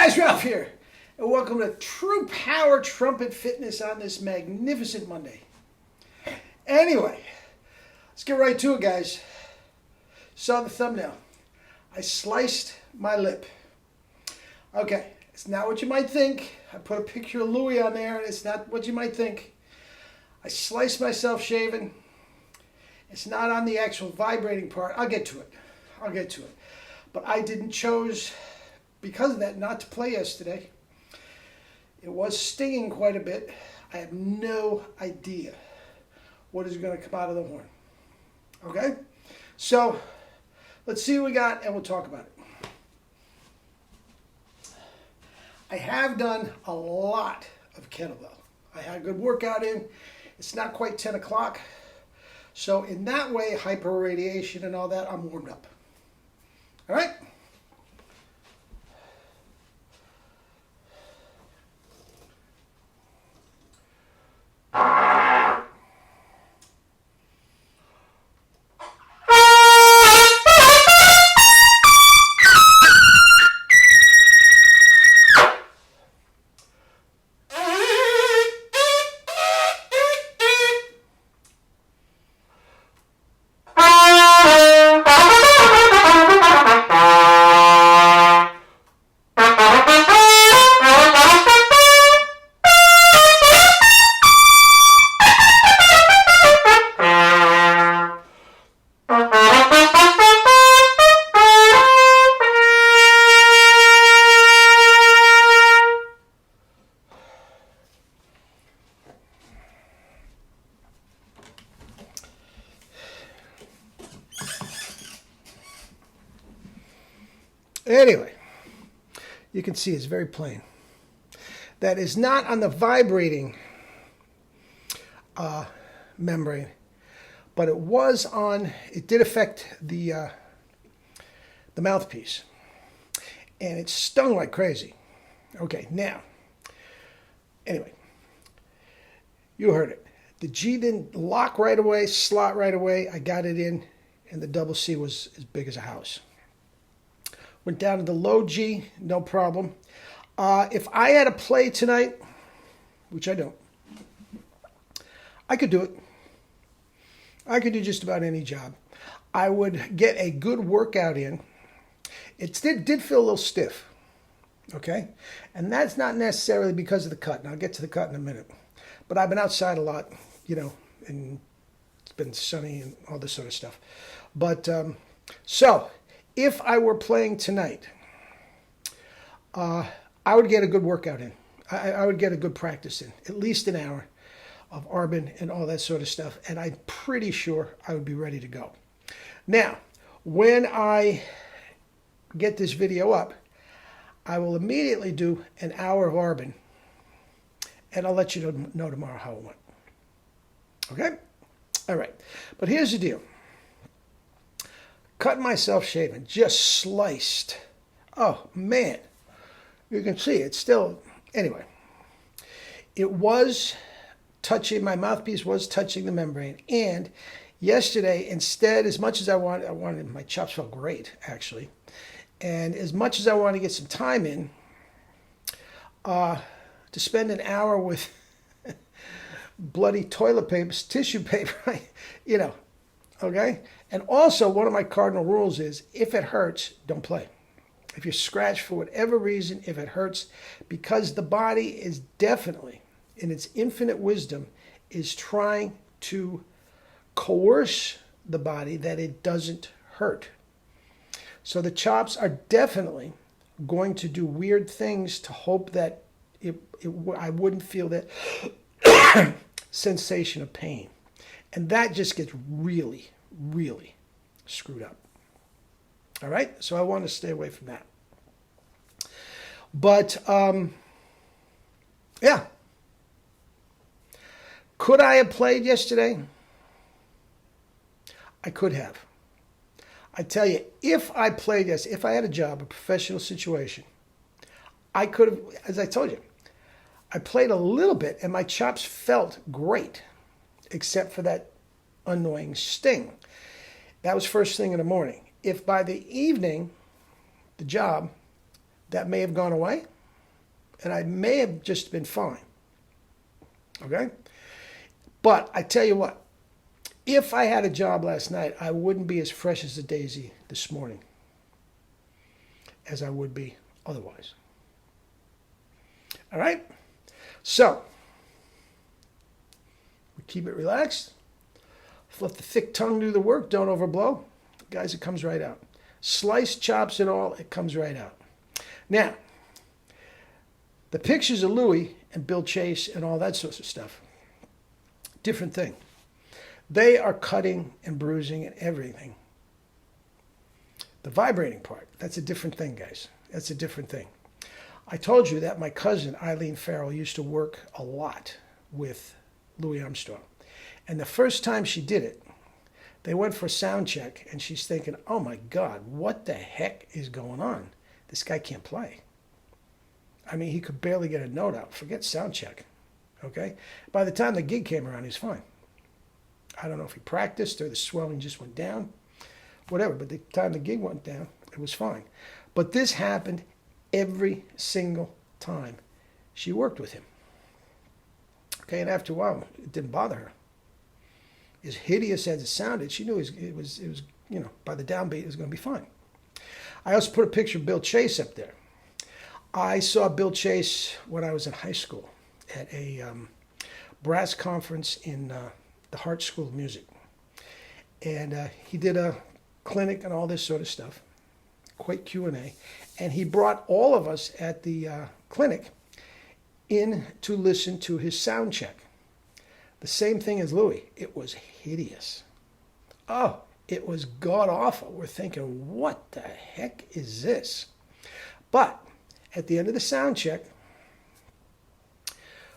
guys, Ralph here, and welcome to True Power Trumpet Fitness on this magnificent Monday. Anyway, let's get right to it, guys. Saw the thumbnail. I sliced my lip. Okay, it's not what you might think. I put a picture of Louis on there, and it's not what you might think. I sliced myself shaving. It's not on the actual vibrating part. I'll get to it. But I didn't choose, because of that, not to play yesterday. It was stinging quite a bit. I have no idea what is going to come out of the horn. Okay? So, let's see what we got and we'll talk about it. I have done a lot of kettlebell. I had a good workout in. It's not quite 10 o'clock. So in that way, hyperradiation and all that, I'm warmed up. All right? Anyway, you can see it's very plain. That is not on the vibrating membrane, but it was on, it did affect the mouthpiece. And it stung like crazy. Okay, now, anyway, you heard it. The G didn't lock right away, slot right away. I got it in, and the double C was as big as a house. Went down to the low G, no problem. If I had to play tonight, which I don't, I could do it. I could do just about any job. I would get a good workout in. It did feel a little stiff, okay? And that's not necessarily because of the cut, and I'll get to the cut in a minute. But I've been outside a lot, you know, and it's been sunny and all this sort of stuff. But, so, if I were playing tonight, I would get a good workout in. I would get a good practice in, at least an hour of Arbin and all that sort of stuff, and I'm pretty sure I would be ready to go. Now, when I get this video up, I will immediately do an hour of Arbin, and I'll let you know tomorrow how it went. Okay? All right. But here's the deal. Cut myself shaving, just sliced. Oh, man. You can see it's still, anyway. It was touching, my mouthpiece was touching the membrane. And yesterday, instead, as much as I wanted, my chops felt great, actually. And as much as I wanted to get some time in, to spend an hour with bloody toilet paper, tissue paper, you know, okay? And also, one of my cardinal rules is, if it hurts, don't play. If you're scratched for whatever reason, if it hurts, because the body is definitely, in its infinite wisdom, is trying to coerce the body that it doesn't hurt. So the chops are definitely going to do weird things to hope that I wouldn't feel that sensation of pain. And that just gets really, really screwed up. All right? So I want to stay away from that. But, yeah. Could I have played yesterday? I could have. I tell you, if I played yesterday, if I had a job, a professional situation, I could have, as I told you, I played a little bit and my chops felt great, except for that annoying sting. That was first thing in the morning. If by the evening, the job, that may have gone away, And I may have just been fine. Okay? But I tell you what, if I had a job last night, I wouldn't be as fresh as a daisy this morning as I would be otherwise. All right? So, we keep it relaxed. Let the thick tongue do the work. Don't overblow. Guys, it comes right out. Sliced chops and all, it comes right out. Now, the pictures of Louis and Bill Chase and all that sorts of stuff, different thing. They are cutting and bruising and everything. The vibrating part, that's a different thing, guys. That's a different thing. I told you that my cousin, Eileen Farrell, used to work a lot with Louis Armstrong. And the first time she did it, they went for a sound check, and she's thinking, oh my God, what the heck is going on? This guy can't play. I mean, he could barely get a note out. Forget sound check, okay? By the time the gig came around, he's fine. I don't know if he practiced or the swelling just went down, whatever. But the time the gig went down, it was fine. But this happened every single time she worked with him. Okay, and after a while, it didn't bother her. As hideous as it sounded, she knew it was by the downbeat, it was going to be fine. I also put a picture of Bill Chase up there. I saw Bill Chase when I was in high school at a brass conference in the Hart School of Music. And he did a clinic and all this sort of stuff, quite Q&A. And he brought all of us at the clinic in to listen to his sound check. The same thing as Louis. It was hideous. Oh, it was god-awful. We're thinking, what the heck is this? But at the end of the sound check,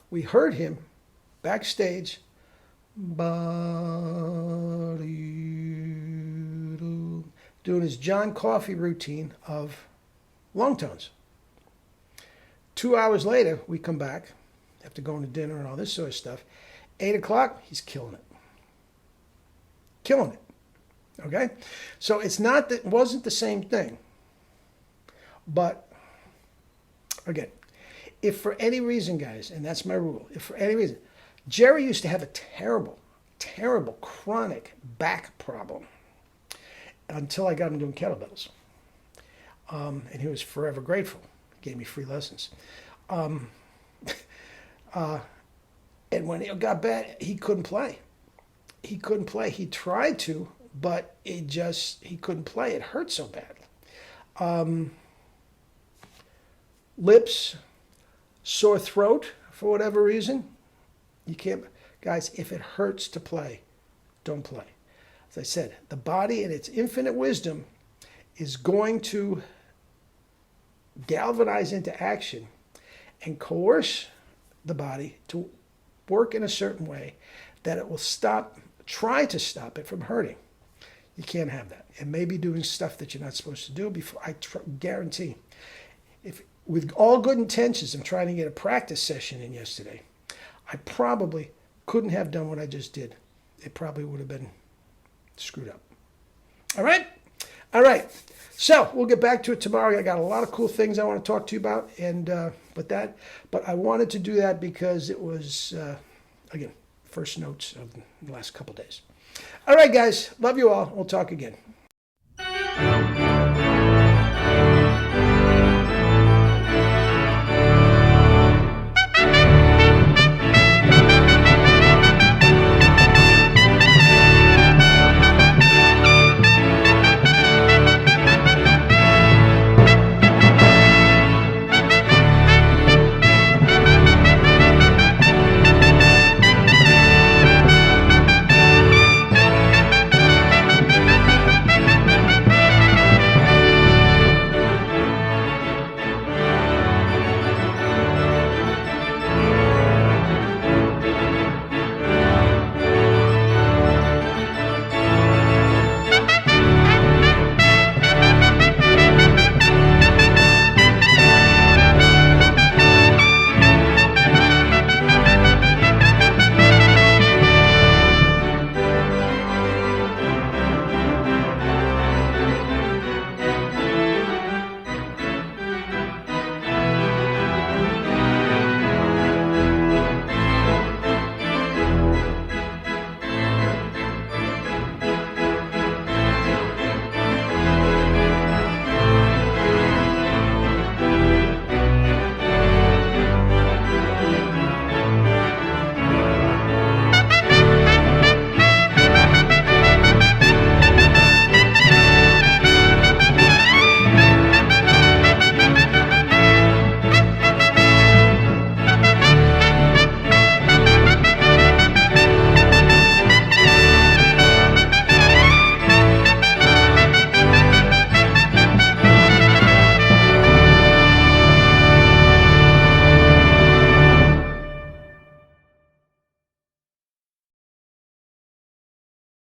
we heard him backstage doing his John Coffey routine of long tones. 2 hours later, we come back after going to dinner and all this sort of stuff. 8 o'clock, he's killing it. Killing it. Okay? So it's not that it wasn't the same thing. But, again, if for any reason, guys, and that's my rule, if for any reason, Jerry used to have a terrible, terrible chronic back problem until I got him doing kettlebells. And he was forever grateful. He gave me free lessons. And when it got bad, he couldn't play. He couldn't play. He tried to, but he couldn't play. It hurt so bad. Lips, sore throat, for whatever reason. You can't, guys, if it hurts to play, don't play. As I said, the body in its infinite wisdom is going to galvanize into action and coerce the body to work in a certain way that it will try to stop it from hurting. You can't have that. It may be doing stuff that you're not supposed to do before. I guarantee, if with all good intentions, I'm trying to get a practice session in yesterday, I probably couldn't have done what I just did. It probably would have been screwed up. All right? All right. So we'll get back to it tomorrow. I got a lot of cool things I want to talk to you about, but I wanted to do that because it was, again, first notes of the last couple days. All right, guys. Love you all. We'll talk again.